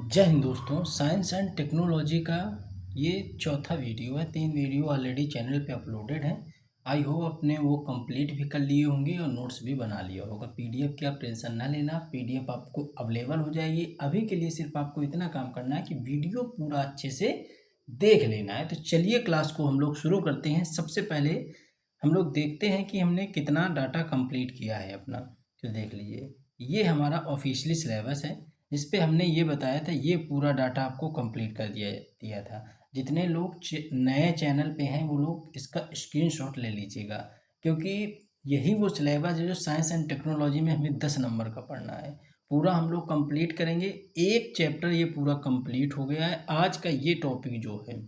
जय हिंद दोस्तों। Science and technology का ये चौथा वीडियो है। 3 वीडियो ऑलरेडी चैनल पे अपलोडेड हैं। आई होप आपने वो कंप्लीट भी कर लिए होंगे और नोट्स भी बना लिया होगा। पीडीएफ की आप टेंशन ना लेना, पीडीएफ आपको अवेलेबल हो जाएगी। अभी के लिए सिर्फ आपको इतना काम करना है कि वीडियो पूरा अच्छे से देख लेना है। तो चलिए क्लास को हम लोग शुरू करते हैं। सबसे पहले हम लोग देखते हैं कि हमने कितना डाटा कंप्लीट किया है अपना। तो देख लीजिए, ये हमारा ऑफिशियली सिलेबस है जिस पे हमने ये बताया था। ये पूरा डाटा आपको कंप्लीट कर दिया दिया था। जितने लोग नए चैनल पे हैं वो लोग इसका स्क्रीनशॉट ले लीजिएगा, क्योंकि यही वो सिलेबस है जो साइंस एंड टेक्नोलॉजी में हमें 10 नंबर का पढ़ना है। पूरा हम लोग कंप्लीट करेंगे। एक चैप्टर ये पूरा कंप्लीट हो गया है। आज का ये टॉपिक जो है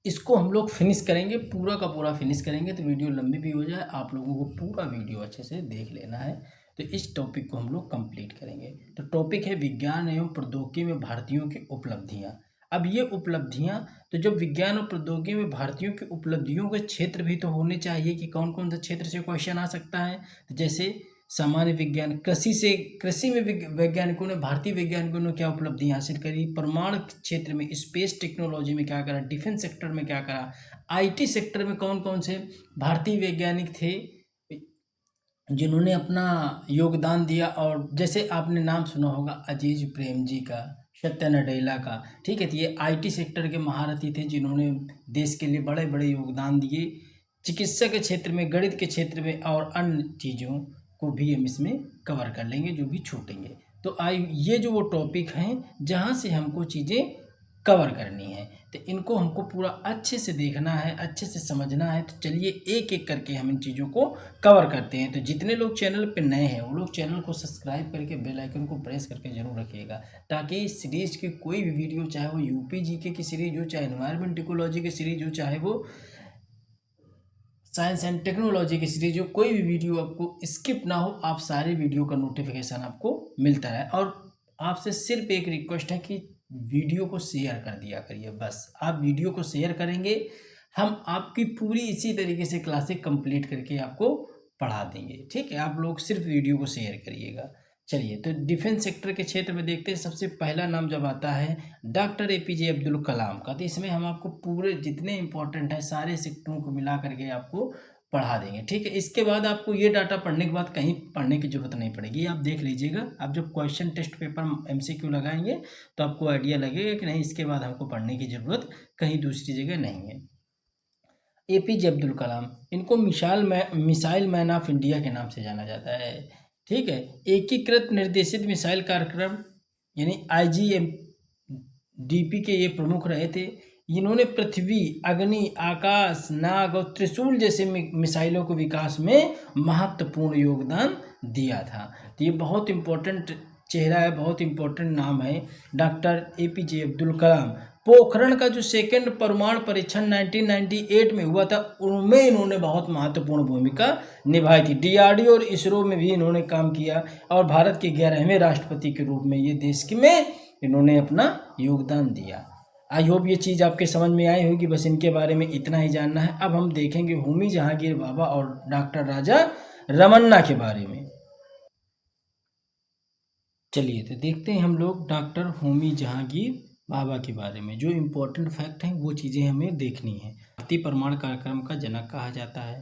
इसको हम लोग फिनिश करेंगे, पूरा का पूरा फिनिश करेंगे। तो वीडियो लंबी भी हो जाए, आप लोगों को पूरा वीडियो अच्छे से देख लेना है। तो इस टॉपिक को हम लोग कंप्लीट करेंगे। तो टॉपिक है विज्ञान एवं प्रौद्योगिकी में भारतीयों की उपलब्धियां। अब ये उपलब्धियां, तो जब विज्ञान और प्रौद्योगिकी में भारतीयों की उपलब्धियों के क्षेत्र भी तो होने चाहिए कि कौन कौन से क्षेत्र से क्वेश्चन आ सकता है। तो जैसे सामान्य विज्ञान, कृषि में वैज्ञानिकों ने, भारतीय वैज्ञानिकों ने क्या उपलब्धि हासिल करी, परमाणु क्षेत्र में, स्पेस टेक्नोलॉजी में क्या करा, डिफेंस सेक्टर में क्या करा, आईटी सेक्टर में कौन कौन से भारतीय वैज्ञानिक थे जिन्होंने अपना योगदान दिया। और जैसे आपने नाम सुना होगा अजीज प्रेम जी का, सत्या नडेला का, ठीक है। तो ये आईटी सेक्टर के महारथी थे जिन्होंने देश के लिए बड़े बड़े योगदान दिए। चिकित्सा के क्षेत्र में, गणित के क्षेत्र में और अन्य चीज़ों को भी हम इसमें कवर कर लेंगे जो भी छूटेंगे। तो ये जो वो टॉपिक हैं जहाँ से हमको चीज़ें कवर करनी है, तो इनको हमको पूरा अच्छे से देखना है, अच्छे से समझना है। तो चलिए एक एक करके हम इन चीज़ों को कवर करते हैं। तो जितने लोग चैनल पे नए हैं वो लोग चैनल को सब्सक्राइब करके बेल आइकन को प्रेस करके जरूर रखिएगा, ताकि इस सीरीज़ की कोई भी वीडियो, चाहे वो यूपी जीके की सीरीज हो, चाहे एनवायरमेंट इकोलॉजी की सीरीज हो, चाहे वो साइंस एंड टेक्नोलॉजी की सीरीज हो, कोई भी वीडियो आपको स्किप ना हो, आप सारे वीडियो का नोटिफिकेशन आपको मिलता रहे। और आपसे सिर्फ एक रिक्वेस्ट है कि वीडियो को शेयर कर दिया करिए। बस आप वीडियो को शेयर करेंगे, हम आपकी पूरी इसी तरीके से क्लासेस कंप्लीट करके आपको पढ़ा देंगे। ठीक है, आप लोग सिर्फ वीडियो को शेयर करिएगा। चलिए, तो डिफेंस सेक्टर के क्षेत्र में देखते हैं। सबसे पहला नाम जब आता है डॉक्टर एपीजे अब्दुल कलाम का, तो इसमें हम आपको पूरे जितने इंपॉर्टेंट है सारे सेक्टरों को मिला करके आपको पढ़ा देंगे। ठीक है, इसके बाद आपको ये डाटा पढ़ने के बाद कहीं पढ़ने की जरूरत नहीं पड़ेगी। आप देख लीजिएगा, आप जब क्वेश्चन टेस्ट पेपर एमसीक्यू लगाएंगे तो आपको आइडिया लगेगा कि नहीं, इसके बाद हमको पढ़ने की जरूरत कहीं दूसरी जगह नहीं है। एपीजे अब्दुल कलाम, इनको मिसाइल मैन ऑफ इंडिया के नाम से जाना जाता है। ठीक है, एकीकृत निर्देशित मिसाइल कार्यक्रम यानी आईजीएमडीपी के ये प्रमुख रहे थे। इन्होंने पृथ्वी, अग्नि, आकाश, नाग और त्रिशूल जैसे मिसाइलों के विकास में महत्वपूर्ण योगदान दिया था। तो ये बहुत इम्पोर्टेंट चेहरा है, बहुत इम्पोर्टेंट नाम है डॉक्टर एपीजे अब्दुल कलाम। पोखरण का जो सेकेंड परमाणु परीक्षण 1998 में हुआ था, उनमें इन्होंने बहुत महत्वपूर्ण भूमिका निभाई थी। डीआरडीओ और इसरो में भी इन्होंने काम किया और भारत के 11वें राष्ट्रपति के रूप में ये देश में इन्होंने अपना योगदान दिया। आई होप ये चीज़ आपके समझ में आई होगी। बस इनके बारे में इतना ही जानना है। अब हम देखेंगे होमी जहांगीर भाभा और डॉक्टर राजा रमन्ना के बारे में। चलिए, तो देखते हैं हम लोग डॉक्टर होमी जहांगीर भाभा के बारे में। जो इम्पोर्टेंट फैक्ट हैं वो चीज़ें हमें देखनी है। भारतीय परमाणु कार्यक्रम का जनक कहा जाता है।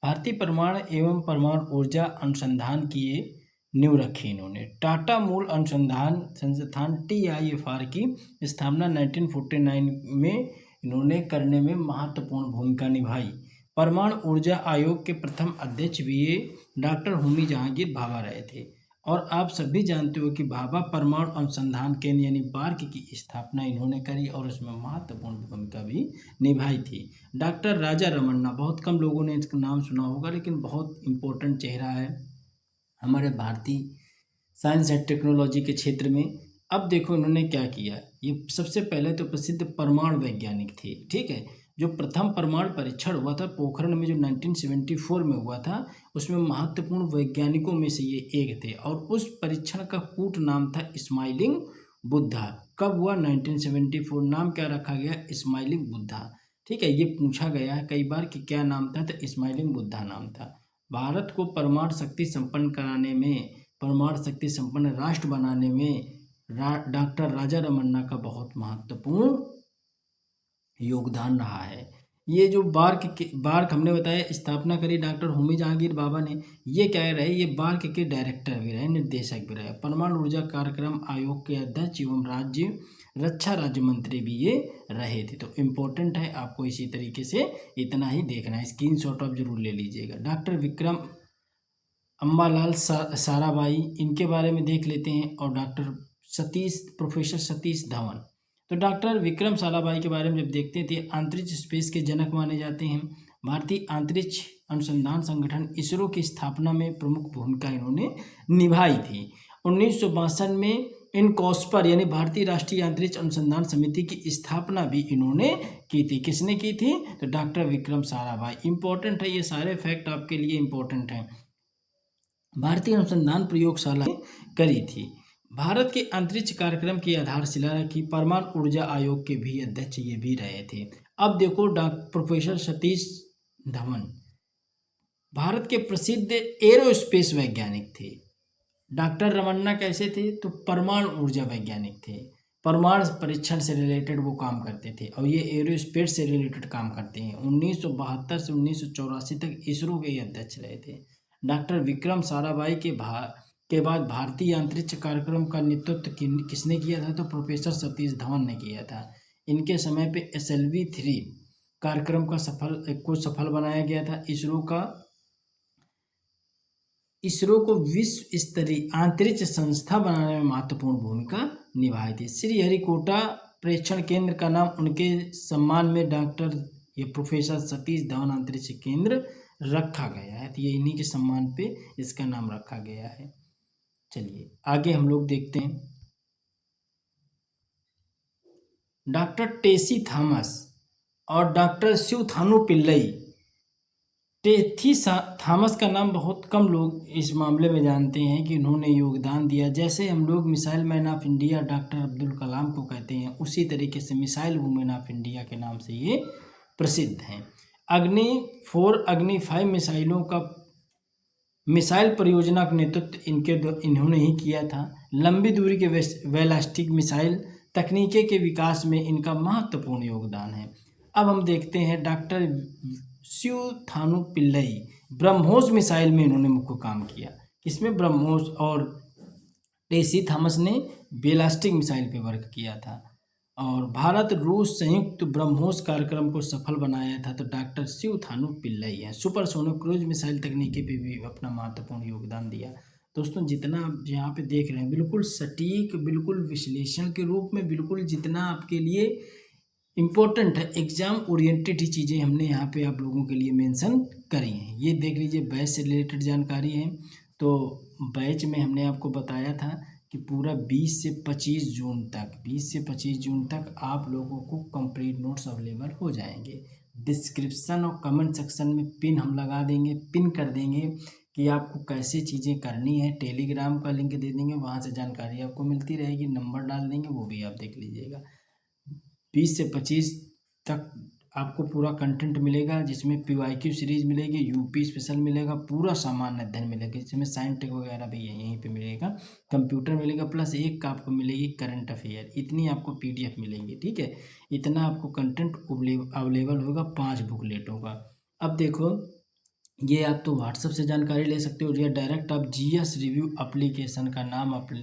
भारतीय परमाणु एवं परमाणु ऊर्जा अनुसंधान की ये नींव रखी इन्होंने। टाटा मूल अनुसंधान संस्थान TIFR की स्थापना 1949 में इन्होंने करने में महत्वपूर्ण भूमिका निभाई। परमाणु ऊर्जा आयोग के प्रथम अध्यक्ष भी ये डॉक्टर होमी जहांगीर भाभा रहे थे। और आप सभी जानते हो कि भाभा परमाणु अनुसंधान केंद्र यानी बार्क की स्थापना इन्होंने करी और उसमें महत्वपूर्ण भूमिका भी निभाई थी। डॉक्टर राजा रमन्ना, बहुत कम लोगों ने इसका नाम सुना होगा, लेकिन बहुत इम्पोर्टेंट चेहरा है हमारे भारतीय साइंस एंड टेक्नोलॉजी के क्षेत्र में। अब देखो इन्होंने क्या किया। ये सबसे पहले तो प्रसिद्ध परमाणु वैज्ञानिक थे। ठीक है, जो प्रथम परमाणु परीक्षण हुआ था पोखरण में, जो 1974 में हुआ था, उसमें महत्वपूर्ण वैज्ञानिकों में से ये एक थे। और उस परीक्षण का कूट नाम था स्माइलिंग बुद्धा। कब हुआ? 1974। नाम क्या रखा गया? स्माइलिंग बुद्धा। ठीक है, ये पूछा गया है कई बार कि क्या नाम था, तो स्माइलिंग बुद्धा नाम था। भारत को परमाणु शक्ति संपन्न कराने में, परमाणु शक्ति संपन्न राष्ट्र बनाने में डॉक्टर राजा रमन्ना का बहुत महत्वपूर्ण योगदान रहा है। ये जो बार्क हमने बताया स्थापना करी डॉक्टर होमी जहांगीर बाबा ने, ये क्या रहे, ये बार्क के डायरेक्टर भी रहे, निर्देशक भी रहे, परमाणु ऊर्जा कार्यक्रम आयोग के अध्यक्ष एवं रक्षा राज्य मंत्री भी ये रहे थे। तो इम्पोर्टेंट है, आपको इसी तरीके से इतना ही देखना है, स्क्रीनशॉट आप जरूर ले लीजिएगा। डॉक्टर विक्रम अम्बालाल साराभाई, इनके बारे में देख लेते हैं, और प्रोफेसर सतीश धवन। तो डॉक्टर विक्रम साराभाई के बारे में जब देखते थे, अंतरिक्ष स्पेस के जनक माने जाते हैं। भारतीय अंतरिक्ष अनुसंधान संगठन इसरो की स्थापना में प्रमुख भूमिका इन्होंने निभाई थी। 1962 में इनकॉस्पर यानी भारतीय राष्ट्रीय अंतरिक्ष अनुसंधान समिति की स्थापना भी इन्होंने की थी। किसने की थी? तो डॉक्टर विक्रम साराभाई। इंपॉर्टेंट है, ये सारे फैक्ट आपके लिए इंपॉर्टेंट हैं। भारतीय अनुसंधान प्रयोगशाला करी थी। भारत के अंतरिक्ष कार्यक्रम की आधारशिला रखी। परमाणु ऊर्जा आयोग के भी अध्यक्ष ये भी रहे थे। अब देखो, प्रोफेसर सतीश धवन भारत के प्रसिद्ध एरोस्पेस वैज्ञानिक थे। डॉक्टर रमन्ना कैसे थे? तो परमाणु ऊर्जा वैज्ञानिक थे, परमाणु परीक्षण से रिलेटेड वो काम करते थे, और ये एरोस्पेस से रिलेटेड काम करते हैं। 1972 से 1984 तक इसरो के अध्यक्ष रहे थे। डॉक्टर विक्रम साराभाई के बाद भारतीय अंतरिक्ष कार्यक्रम का नेतृत्व किसने किया था? तो प्रोफेसर सतीश धवन ने किया था। इनके समय पे SLV-3 कार्यक्रम को सफल बनाया गया था। इसरो को विश्व स्तरीय अंतरिक्ष संस्था बनाने में महत्वपूर्ण भूमिका निभाई थी। श्रीहरिकोटा प्रेक्षण केंद्र का नाम उनके सम्मान में प्रोफेसर सतीश धवन अंतरिक्ष केंद्र रखा गया है। तो ये इन्हीं के सम्मान पे इसका नाम रखा गया है। चलिए आगे हम लोग देखते हैं। डॉक्टर टेसी थॉमस और डॉक्टर शिवथानु पिल्लई। टेसी थॉमस का नाम बहुत कम लोग इस मामले में जानते हैं कि उन्होंने योगदान दिया। जैसे हम लोग missile man of India doctor Abdul Kalam को कहते हैं, उसी तरीके से मिसाइल वुमेन ऑफ इंडिया के नाम से ये प्रसिद्ध हैं। अग्नि 4 अग्नि 5 मिसाइल परियोजना का नेतृत्व इन्होंने ही किया था। लंबी दूरी के बैलिस्टिक मिसाइल तकनीके के विकास में इनका महत्वपूर्ण योगदान है। अब हम देखते हैं डॉक्टर शिवथानु पिल्लई। ब्रह्मोस मिसाइल में इन्होंने मुख्य काम किया। किसमें? ब्रह्मोस। और टेसी थॉमस ने बैलिस्टिक मिसाइल पे वर्क किया था। और भारत रूस संयुक्त ब्रह्मोस कार्यक्रम को सफल बनाया था तो डॉक्टर शिवथानु पिल्लई हैं। सुपरसोनिक क्रूज मिसाइल तकनीकी पे भी अपना महत्वपूर्ण योगदान दिया। दोस्तों, जितना आप यहाँ पे देख रहे हैं बिल्कुल सटीक, बिल्कुल विश्लेषण के रूप में, बिल्कुल जितना आपके लिए इम्पोर्टेंट है, एग्जाम ओरिएंटेड ही चीज़ें हमने यहाँ पे आप लोगों के लिए मेंशन करी हैं। ये देख लीजिए, बैच से रिलेटेड जानकारी है। तो बैच में हमने आपको बताया था कि पूरा 20 से 25 जून तक आप लोगों को कंप्लीट नोट्स अवेलेबल हो जाएंगे। डिस्क्रिप्शन और कमेंट सेक्शन में पिन हम लगा देंगे, पिन कर देंगे कि आपको कैसे चीज़ें करनी है। टेलीग्राम का लिंक दे देंगे, वहाँ से जानकारी आपको मिलती रहेगी। नंबर डाल देंगे, वो भी आप देख लीजिएगा। 20 से 25 तक आपको पूरा कंटेंट मिलेगा, जिसमें PYQ सीरीज मिलेगी, यूपी स्पेशल मिलेगा, पूरा सामान्य अध्ययन मिलेगा, जिसमें साइंस टेक वगैरह भी यहीं पे मिलेगा, कंप्यूटर मिलेगा, प्लस एक का आपको मिलेगी करंट अफेयर। इतनी आपको PDF मिलेंगी, ठीक है। इतना आपको कंटेंट अवेलेबल होगा 5 बुकलेटों का। अब देखो, ये आप तो व्हाट्सएप से जानकारी ले सकते हो, या डायरेक्ट आप GS रिव्यू एप्लीकेशन का नाम आप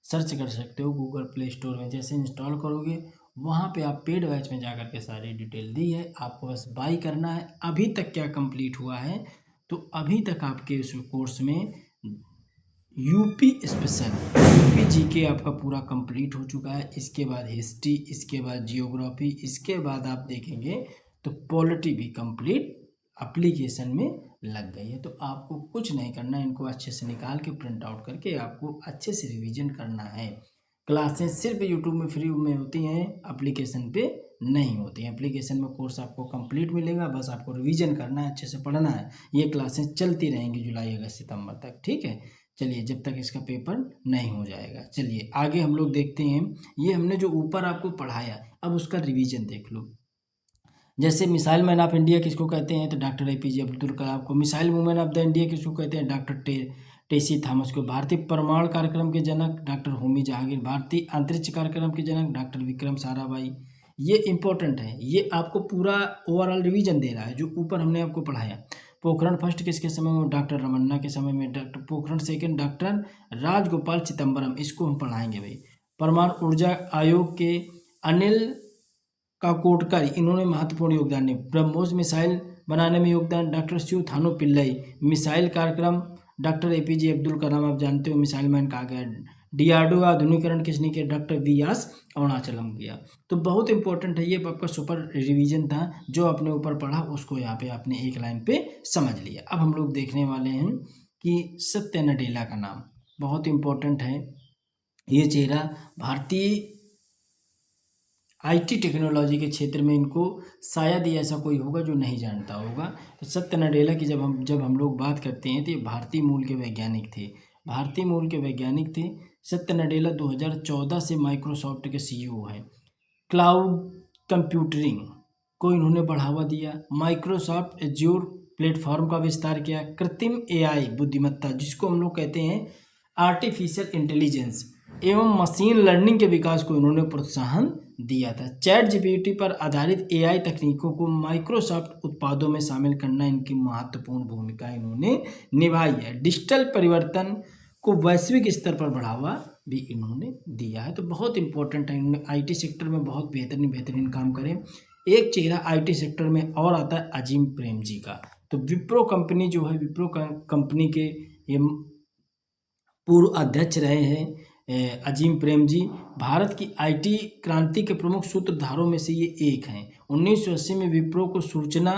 सर्च कर सकते हो गूगल प्ले स्टोर में। जैसे इंस्टॉल करोगे, वहाँ पे आप पेड बैच में जाकर के सारी डिटेल दी है, आपको बस बाई करना है। अभी तक क्या कंप्लीट हुआ है? तो अभी तक आपके उस कोर्स में यूपी स्पेशल, यूपी GK आपका पूरा कंप्लीट हो चुका है। इसके बाद हिस्ट्री, इसके बाद जियोग्राफी, इसके बाद आप देखेंगे तो पॉलिटी भी कंप्लीट एप्लीकेशन में लग गई है। तो आपको कुछ नहीं करना है, इनको अच्छे से निकाल के प्रिंट आउट करके आपको अच्छे से रिवीजन करना है। क्लासेस सिर्फ यूट्यूब में फ्री में होती हैं, एप्लीकेशन पे नहीं होती हैं। एप्लीकेशन में कोर्स आपको कंप्लीट मिलेगा, बस आपको रिवीजन करना है, अच्छे से पढ़ना है। ये क्लासेस चलती रहेंगी जुलाई, अगस्त, सितंबर तक, ठीक है। चलिए, जब तक इसका पेपर नहीं हो जाएगा। चलिए आगे हम लोग देखते हैं। ये हमने जो ऊपर आपको पढ़ाया, अब उसका रिवीजन देख लो। जैसे मिसाइल मैन ऑफ इंडिया किसको कहते हैं? तो डॉक्टर APJ अब्दुल कलाम को। Missile women of the India किसको कहते हैं? डॉक्टर टेसी थॉमस को, भारतीय परमाणु कार्यक्रम के जनक डॉक्टर होमी जहांगीर, भारतीय अंतरिक्ष कार्यक्रम के जनक डॉक्टर विक्रम साराभाई। ये इंपॉर्टेंट है, ये आपको पूरा ओवरऑल रिवीजन दे रहा है जो ऊपर हमने आपको पढ़ाया। पोखरण फर्स्ट किसके समय में? डॉक्टर रमन्ना के समय में। Doctor Pokhran second doctor Rajagopal Chidambaram, इसको हम पढ़ाएंगे भाई। परमाणु ऊर्जा आयोग के अनिल काकोडकर, इन्होंने महत्वपूर्ण योगदान दिया। ब्रह्मोस मिसाइल बनाने में योगदान डॉक्टर शिव थानो पिल्लई। मिसाइल कार्यक्रम डॉक्टर एपीजे अब्दुल कलाम, आप जानते हो मिसाइल मैन कहा गया। डीआरडीओ आधुनिकीकरण किसने किया? Doctor VS. अरुणाचलम किया। तो बहुत इंपॉर्टेंट है, ये आपका सुपर रिवीजन था, जो आपने ऊपर पढ़ा उसको यहाँ पे आपने एक लाइन पे समझ लिया। अब हम लोग देखने वाले हैं कि सत्य नडेला का नाम बहुत इंपॉर्टेंट है। ये चेहरा भारतीय आईटी टेक्नोलॉजी के क्षेत्र में, इनको शायद ही ऐसा कोई होगा जो नहीं जानता होगा। तो सत्य नडेला की जब हम लोग बात करते हैं तो ये भारतीय मूल के वैज्ञानिक थे, भारतीय मूल के वैज्ञानिक थे। सत्य नडेला 2014 से माइक्रोसॉफ्ट के सीईओ हैं। क्लाउड कंप्यूटिंग को इन्होंने बढ़ावा दिया। माइक्रोसॉफ्ट एज्योर प्लेटफॉर्म का विस्तार किया। कृत्रिम एआई बुद्धिमत्ता, जिसको हम लोग कहते हैं आर्टिफिशियल इंटेलिजेंस एवं मशीन लर्निंग के विकास को इन्होंने प्रोत्साहन दिया था। चैट जीपीटी पर आधारित एआई तकनीकों को माइक्रोसॉफ्ट उत्पादों में शामिल करना इनकी महत्वपूर्ण भूमिका इन्होंने निभाई है। डिजिटल परिवर्तन को वैश्विक स्तर पर बढ़ावा भी इन्होंने दिया है। तो बहुत इंपॉर्टेंट है, इन्होंने आईटी सेक्टर में बहुत बेहतरीन काम करें। एक चेहरा आईटी सेक्टर में और आता है अजीम प्रेमजी का। तो विप्रो कंपनी जो है, विप्रो कंपनी के ये पूर्व अध्यक्ष रहे हैं अजीम प्रेमजी। भारत की आईटी क्रांति के प्रमुख सूत्रधारों में से ये एक हैं। 1980 में विप्रो को सूचना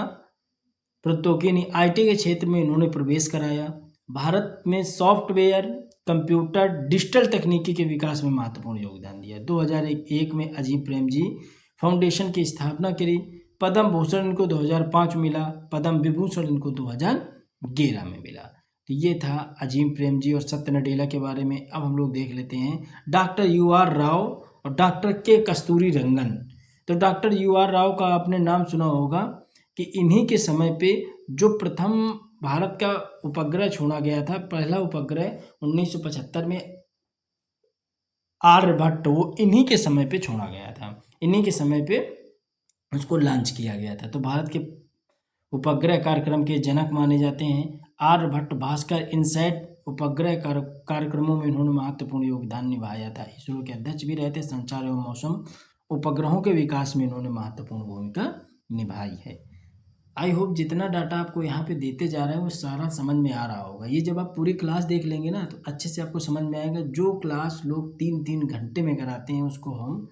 प्रौद्योगिकी आईटी के क्षेत्र में इन्होंने प्रवेश कराया। भारत में सॉफ्टवेयर, कंप्यूटर, डिजिटल तकनीकी के विकास में महत्वपूर्ण योगदान दिया। 2001 में अजीम प्रेमजी फाउंडेशन की स्थापना करी। पद्म भूषण इनको 2005 में मिला, पद्म विभूषण इनको 2011 में मिला। तो ये था अजीम प्रेमजी और सत्य नडेला के बारे में। अब हम लोग देख लेते हैं डॉक्टर यू.आर. राव और डॉक्टर के कस्तूरी रंगन। तो डॉक्टर यू.आर. राव का आपने नाम सुना होगा कि इन्हीं के समय पे जो प्रथम भारत का उपग्रह छोड़ा गया था, पहला उपग्रह 1975 में आर्यभट्ट, वो इन्हीं के समय पे छोड़ा गया था, इन्हीं के समय पे उसको लॉन्च किया गया था। तो भारत के उपग्रह कार्यक्रम के जनक माने जाते हैं आर्यभट्ट। भास्कर इनसैट उपग्रह कार्यक्रमों में इन्होंने महत्वपूर्ण योगदान निभाया था। इसरो के अध्यक्ष भी रहे थे। संचार एवं मौसम उपग्रहों के विकास में इन्होंने महत्वपूर्ण भूमिका निभाई है। आई होप जितना डाटा आपको यहाँ पे देते जा रहा है वो सारा समझ में आ रहा होगा। ये जब आप पूरी क्लास देख लेंगे ना तो अच्छे से आपको समझ में आएगा। जो क्लास लोग 3-3 घंटे में कराते हैं उसको हम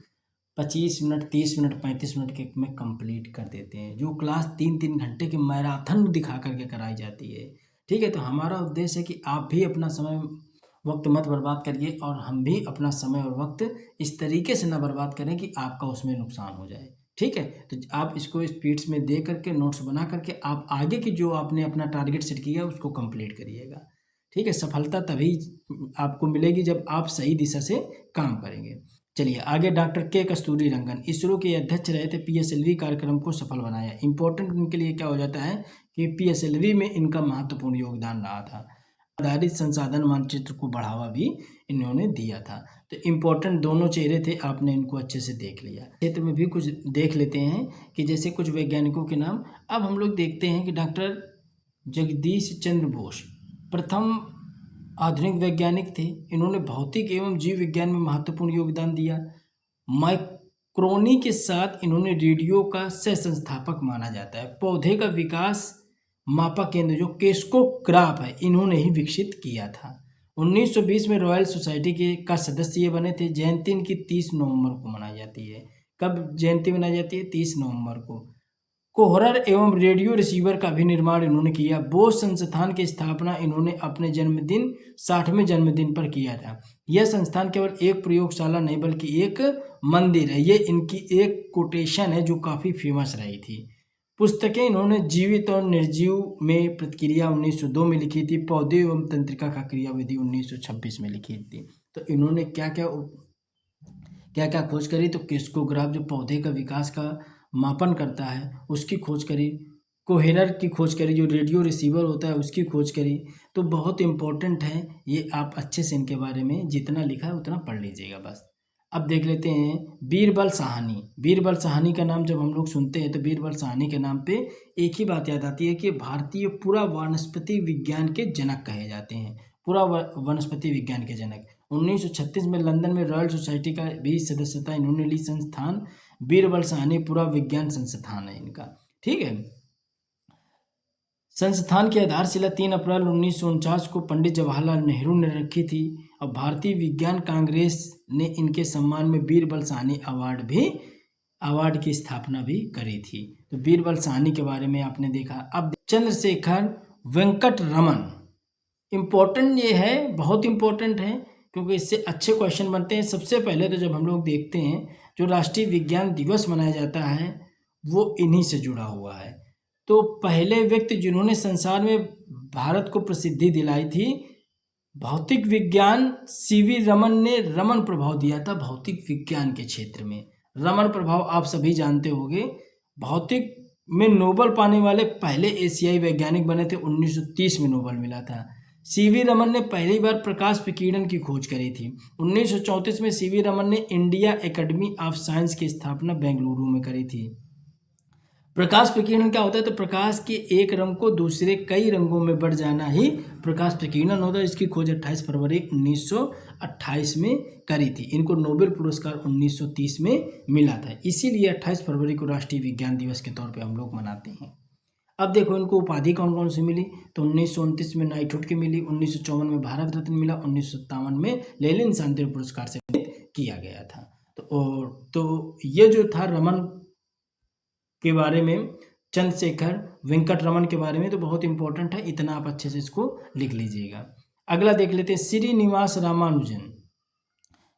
25 मिनट, 30 मिनट, 35 मिनट के में कंप्लीट कर देते हैं। जो क्लास 3-3 घंटे की मैराथन दिखा करके कराई जाती है, ठीक है। तो हमारा उद्देश्य है कि आप भी अपना समय वक्त मत बर्बाद करिए और हम भी अपना समय और वक्त इस तरीके से ना बर्बाद करें कि आपका उसमें नुकसान हो जाए, ठीक है। तो आप इसको स्पीड्स में दे करके नोट्स बना करके आप आगे की जो आपने अपना टारगेट सेट किया उसको कंप्लीट करिएगा, ठीक है। सफलता तभी आपको मिलेगी जब आप सही दिशा से काम करेंगे। चलिए आगे, डॉक्टर के कस्तूरी रंगन इसरो के अध्यक्ष रहे थे। पीएसएलवी कार्यक्रम को सफल बनाया। इंपॉर्टेंट इनके लिए क्या हो जाता है कि पीएसएलवी में इनका महत्वपूर्ण योगदान रहा था। आधारित संसाधन मानचित्र को बढ़ावा भी इन्होंने दिया था। तो इम्पोर्टेंट दोनों चेहरे थे, आपने इनको अच्छे से देख लिया। क्षेत्र में भी कुछ देख लेते हैं कि जैसे कुछ वैज्ञानिकों के नाम। अब हम लोग देखते हैं कि डॉक्टर जगदीश चंद्र बोस प्रथम आधुनिक वैज्ञानिक थे। इन्होंने भौतिक एवं जीव विज्ञान में महत्वपूर्ण योगदान दिया। माइक्रोनी के साथ इन्होंने रेडियो का सह संस्थापक माना जाता है। पौधे का विकास मापा केंद्र जो केस्कोग्राफ है इन्होंने ही विकसित किया था। 1920 में रॉयल सोसाइटी के का सदस्य ये बने थे। जयंती इनकी 30 नवंबर को मनाई जाती है। कब जयंती मनाई जाती है? 30 नवंबर को। कोहरर एवं रेडियो रिसीवर का भी निर्माण इन्होंने किया। बोस संस्थान की स्थापना इन्होंने अपने जन्मदिन 60वें जन्मदिन पर किया था। यह संस्थान केवल एक प्रयोगशाला नहीं बल्कि एक मंदिर है। ये इनकी एक कोटेशन है जो काफ़ी फेमस रही थी। पुस्तकें इन्होंने जीवित और निर्जीव में प्रतिक्रिया 1902 में लिखी थी। पौधे एवं तंत्रिका का क्रियाविधि 1926 में लिखी थी। तो इन्होंने क्या क्या खोज करी? तो किस्कोग्राफ जो पौधे का विकास का मापन करता है उसकी खोज करी। कोहेरर की खोज करी, जो रेडियो रिसीवर होता है उसकी खोज करी। तो बहुत इम्पोर्टेंट है ये, आप अच्छे से इनके बारे में जितना लिखा है उतना पढ़ लीजिएगा बस। अब देख लेते हैं बीरबल साहनी। बीरबल साहनी का नाम जब हम लोग सुनते हैं तो बीरबल साहनी के नाम पे एक ही बात याद आती है कि भारतीय पूरा वनस्पति विज्ञान के जनक कहे जाते हैं, पूरा वनस्पति विज्ञान के जनक। 1936 में लंदन में रॉयल सोसाइटी का भी सदस्यता इन्होंने ली। संस्थान बीरबल साहनी पूरा विज्ञान संस्थान है इनका, ठीक है। संस्थान की आधारशिला 3 अप्रैल 1949 को पंडित जवाहरलाल नेहरू ने रखी थी और भारतीय विज्ञान कांग्रेस ने इनके सम्मान में बीरबल साहनी अवार्ड की स्थापना भी करी थी। तो बीरबल साहनी के बारे में आपने देखा। अब चंद्रशेखर वेंकट रमन, इम्पोर्टेंट ये है, बहुत इम्पोर्टेंट है क्योंकि इससे अच्छे क्वेश्चन बनते हैं। सबसे पहले तो जब हम लोग देखते हैं जो राष्ट्रीय विज्ञान दिवस मनाया जाता है वो इन्हीं से जुड़ा हुआ है। तो पहले व्यक्ति जिन्होंने संसार में भारत को प्रसिद्धि दिलाई थी भौतिक विज्ञान, सीवी रमन ने रमन प्रभाव दिया था भौतिक विज्ञान के क्षेत्र में। रमन प्रभाव आप सभी जानते होंगे, भौतिक में नोबेल पाने वाले पहले एशियाई वैज्ञानिक बने थे, 1930 में नोबेल मिला था। सीवी रमन ने पहली बार प्रकाश विकिरण की खोज करी थी। 1934 में सीवी रमन ने इंडिया एकेडमी ऑफ साइंस की स्थापना बेंगलुरु में करी थी। प्रकाश प्रकीर्णन क्या होता है? तो प्रकाश के एक रंग को दूसरे कई रंगों में बढ़ जाना ही प्रकाश प्रकीर्णन होता है। इसकी खोज 28 फरवरी 1928 में करी थी। इनको नोबेल पुरस्कार 1930 में मिला था, इसीलिए 28 फरवरी को राष्ट्रीय विज्ञान दिवस के तौर पे हम लोग मनाते हैं। अब देखो इनको उपाधि कौन कौन सी मिली, तो 1929 में नाइटहुड की मिली, 1954 में भारत रत्न मिला, 1957 में लेनिन शांति पुरस्कार से किया गया था। तो ये जो था रमन के बारे में, चंद्रशेखर वेंकट रमन के बारे में, तो बहुत इंपॉर्टेंट है, इतना आप अच्छे से इसको लिख लीजिएगा। अगला देख लेते हैं श्रीनिवास रामानुजन।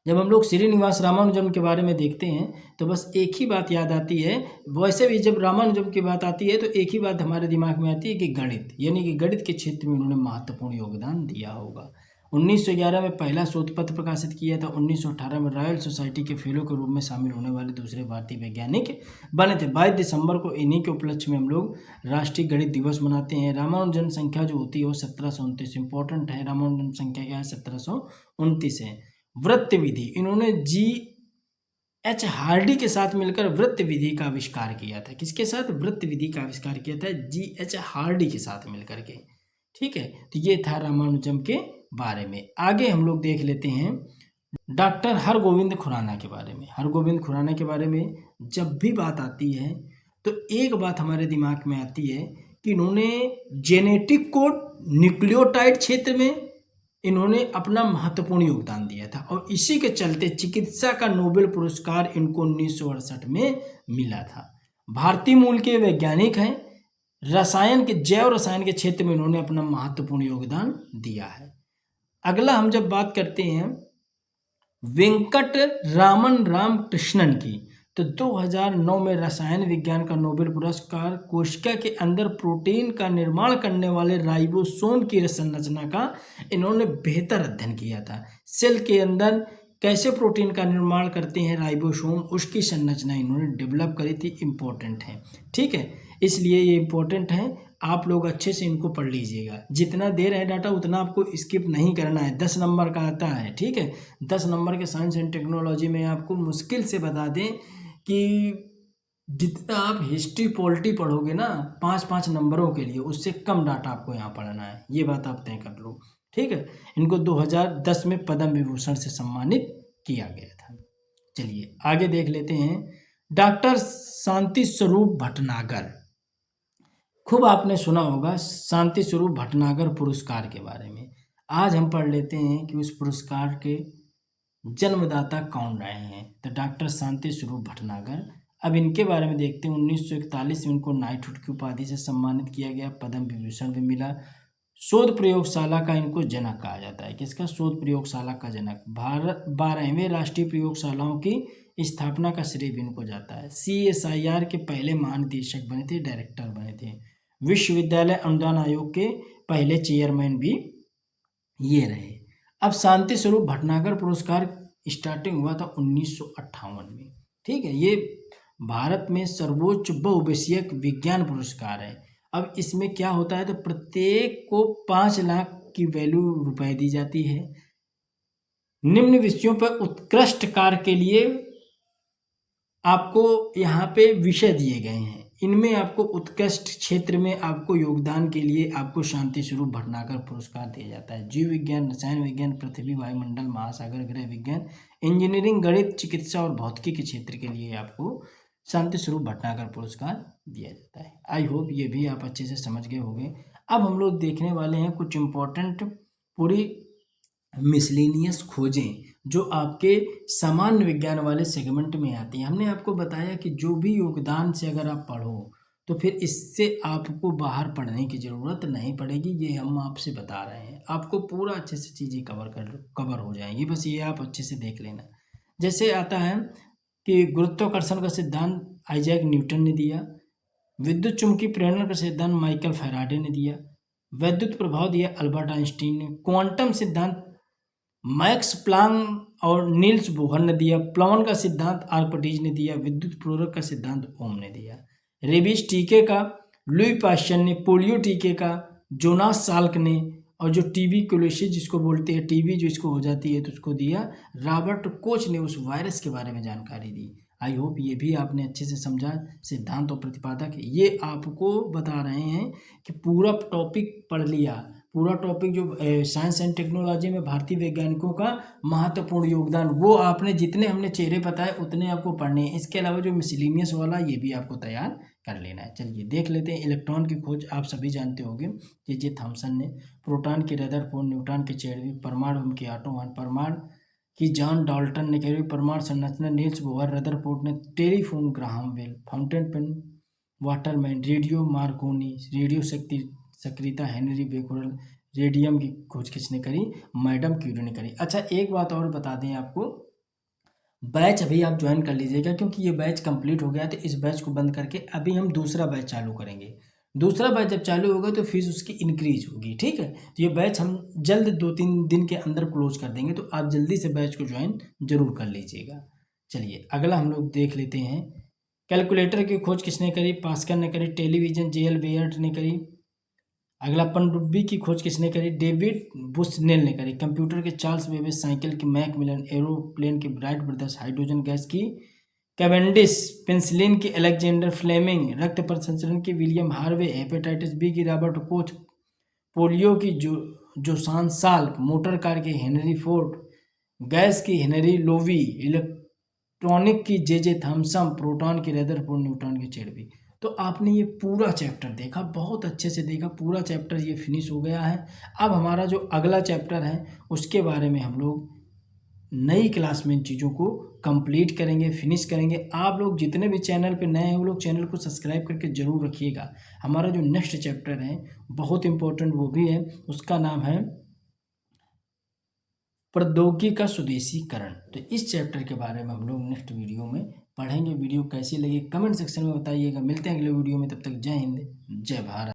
जब हम लोग श्रीनिवास रामानुजन के बारे में देखते हैं तो बस एक ही बात याद आती है। वैसे भी जब रामानुजन की बात आती है तो एक ही बात हमारे दिमाग में आती है कि गणित, यानी कि गणित के क्षेत्र में उन्होंने महत्वपूर्ण योगदान दिया होगा। 1911 में पहला शोध पत्र प्रकाशित किया था। 1918 में रॉयल सोसाइटी के फेलो के रूप में शामिल होने वाले दूसरे भारतीय वैज्ञानिक बने थे। 22 दिसंबर को इन्हीं के उपलक्ष्य में हम लोग राष्ट्रीय गणित दिवस मनाते हैं। रामानुजन संख्या जो होती है वो 1729 इंपॉर्टेंट है। रामानुजन संख्या क्या है? 1729 है। वृत्त विधि, इन्होंने G.H. हार्डी के साथ मिलकर वृत्त विधि का आविष्कार किया था। किसके साथ? वृत्त विधि का आविष्कार किया था G.H. हार्डी के साथ मिलकर के, ठीक है। तो ये था रामानुजन के बारे में। आगे हम लोग देख लेते हैं डॉक्टर हरगोविंद खुराना के बारे में। हरगोविंद खुराना के बारे में जब भी बात आती है तो एक बात हमारे दिमाग में आती है कि इन्होंने जेनेटिक कोड न्यूक्लियोटाइड क्षेत्र में इन्होंने अपना महत्वपूर्ण योगदान दिया था और इसी के चलते चिकित्सा का नोबेल पुरस्कार इनको 1968 में मिला था। भारतीय मूल के वैज्ञानिक हैं। जैव रसायन के क्षेत्र में इन्होंने अपना महत्वपूर्ण योगदान दिया है। अगला हम जब बात करते हैं वेंकट रामन रामकृष्णन की, तो 2009 में रसायन विज्ञान का नोबेल पुरस्कार कोशिका के अंदर प्रोटीन का निर्माण करने वाले राइबोसोम की संरचना का इन्होंने बेहतर अध्ययन किया था। सेल के अंदर कैसे प्रोटीन का निर्माण करते हैं राइबोसोम, उसकी संरचना इन्होंने डेवलप करी थी। इम्पोर्टेंट है, ठीक है, इसलिए ये इम्पोर्टेंट है। आप लोग अच्छे से इनको पढ़ लीजिएगा। जितना दे रहे हैं डाटा उतना आपको स्किप नहीं करना है। 10 नंबर का आता है, ठीक है। 10 नंबर के साइंस एंड टेक्नोलॉजी में आपको मुश्किल से बता दें कि जितना आप हिस्ट्री पॉलिटी पढ़ोगे ना 5-5 नंबरों के लिए, उससे कम डाटा आपको यहाँ पढ़ना है। ये बात आप तय कर लो, ठीक है। इनको 2010 में पद्म विभूषण से सम्मानित किया गया था। चलिए आगे देख लेते हैं डॉक्टर शांति स्वरूप भटनागर। खूब आपने सुना होगा शांति स्वरूप भटनागर पुरस्कार के बारे में। आज हम पढ़ लेते हैं कि उस पुरस्कार के जन्मदाता कौन रहे हैं। तो डॉक्टर शांति स्वरूप भटनागर, अब इनके बारे में देखते हैं। 1941 में इनको नाइटहुड की उपाधि से सम्मानित किया गया, पद्म विभूषण भी मिला। शोध प्रयोगशाला का इनको जनक कहा जाता है। किसका? शोध प्रयोगशाला का जनक। भारत 12वें राष्ट्रीय प्रयोगशालाओं की स्थापना का श्रेय भी इनको जाता है। CSIR के पहले महानिदेशक बने थे, डायरेक्टर बने थे। विश्वविद्यालय अनुदान आयोग के पहले चेयरमैन भी ये रहे। अब शांति स्वरूप भटनागर पुरस्कार स्टार्टिंग हुआ था 1958 में, ठीक है। ये भारत में सर्वोच्च बहुविषयक विज्ञान पुरस्कार है। अब इसमें क्या होता है, तो प्रत्येक को 5 लाख की वैल्यू रुपए दी जाती है। निम्न विषयों पर उत्कृष्ट कार्य के लिए आपको यहाँ पे विषय दिए गए हैं। इनमें आपको उत्कृष्ट क्षेत्र में आपको योगदान के लिए आपको शांति स्वरूप भटनागर पुरस्कार दिया जाता है। जीव विज्ञान, रसायन विज्ञान, पृथ्वी, वायुमंडल, महासागर, ग्रह विज्ञान, इंजीनियरिंग, गणित, चिकित्सा और भौतिकी के क्षेत्र के लिए आपको शांति स्वरूप भटनागर पुरस्कार दिया जाता है। आई होप ये भी आप अच्छे से समझ गए होंगे। अब हम लोग देखने वाले हैं कुछ इम्पोर्टेंट पूरी मिसलेनियस खोजें जो आपके सामान्य विज्ञान वाले सेगमेंट में आती हैं। हमने आपको बताया कि जो भी योगदान से अगर आप पढ़ो तो फिर इससे आपको बाहर पढ़ने की ज़रूरत नहीं पड़ेगी, ये हम आपसे बता रहे हैं। आपको पूरा अच्छे से चीज़ें कवर हो जाएंगी, बस ये आप अच्छे से देख लेना। जैसे आता है कि गुरुत्वाकर्षण का सिद्धांत आइजैक न्यूटन ने दिया, विद्युत चुंबकीय प्रेरण का सिद्धांत माइकल फैराडे ने दिया, वैद्युत प्रभाव दिया अल्बर्ट आइंस्टीन ने, क्वांटम सिद्धांत मैक्स प्लांक और नील्स बोहर ने दिया, प्लवन का सिद्धांत आर्किमिडीज ने दिया, विद्युत प्रेरक का सिद्धांत ओम ने दिया, रेबीज टीके का लुई पाश्चर ने, पोलियो टीके का जोनास साल्क ने, और जो टीबी क्लोसिस जिसको बोलते हैं, टीबी जो इसको हो जाती है तो उसको दिया रॉबर्ट कोच ने, उस वायरस के बारे में जानकारी दी। आई होप ये भी आपने अच्छे से समझा। सिद्धांत और प्रतिपादक ये आपको बता रहे हैं कि पूरा टॉपिक पढ़ लिया, पूरा टॉपिक जो साइंस एंड टेक्नोलॉजी में भारतीय वैज्ञानिकों का महत्वपूर्ण योगदान, वो आपने जितने हमने चेहरे बताए उतने आपको पढ़ने हैं। इसके अलावा जो मिसलिनियस वाला ये भी आपको तैयार कर लेना है। चलिए देख लेते हैं। इलेक्ट्रॉन की खोज आप सभी जानते होंगे, जे थॉमसन ने, प्रोटॉन की रदरफोर्ड, न्यूटन की चेडविक, परमाणु बम की ऑटो वन, परमाणु की जॉन डाल्टन ने कही, परमाणु संरचना नील्स बोहर, रदरफोर्ड ने, telephone Graham Bell, fountain pen Waterman, radio Marconi, radio सक्रियता हेनरी बेकोरल, रेडियम की खोज किसने करी, मैडम क्यूरी ने करी। अच्छा एक बात और बता दें आपको, बैच अभी आप ज्वाइन कर लीजिएगा क्योंकि ये बैच कंप्लीट हो गया, तो इस बैच को बंद करके अभी हम दूसरा बैच चालू करेंगे। दूसरा बैच जब चालू होगा तो फीस उसकी इंक्रीज होगी, ठीक है। तो ये बैच हम जल्द 2-3 दिन के अंदर क्लोज कर देंगे, तो आप जल्दी से बैच को ज्वाइन जरूर कर लीजिएगा। चलिए अगला हम लोग देख लेते हैं। कैलकुलेटर की खोज किसने करी, पास्कल ने करी, टेलीविजन जे एल वेयर्ट ने करी। अगला पनडुब्बी की खोज किसने करी, डेविड बुशनेल ने करी। कंप्यूटर के चार्ल्स बेबेज, साइकिल की मैकमिलन, एरोप्लेन के राइट ब्रदर्स, हाइड्रोजन गैस की कैवेंडिश, पेंसिलिन की अलेक्जेंडर फ्लेमिंग, रक्त परिसंचरण की विलियम हार्वे, हेपेटाइटिस बी की रॉबर्ट कोच, पोलियो की जोसान साल्क, मोटर कार की हेनरी फोर्ड, गैस की हेनरी लोवी, इलेक्ट्रॉनिक की जे थॉमसन, प्रोटॉन की रदरफोर्ड, न्यूटन की चेडविक। तो आपने ये पूरा चैप्टर देखा, बहुत अच्छे से देखा, पूरा चैप्टर ये फिनिश हो गया है। अब हमारा जो अगला चैप्टर है उसके बारे में हम लोग नई क्लास में इन चीज़ों को कंप्लीट करेंगे, फिनिश करेंगे। आप लोग जितने भी चैनल पे नए हैं वो लोग चैनल को सब्सक्राइब करके ज़रूर रखिएगा। हमारा जो नेक्स्ट चैप्टर है बहुत इम्पोर्टेंट वो भी है, उसका नाम है प्रौद्योगिकी का स्वदेशीकरण। तो इस चैप्टर के बारे में हम लोग नेक्स्ट वीडियो में पढ़ेंगे। वीडियो कैसी लगी कमेंट सेक्शन में बताइएगा। मिलते हैं अगले वीडियो में, तब तक जय हिंद जय भारत।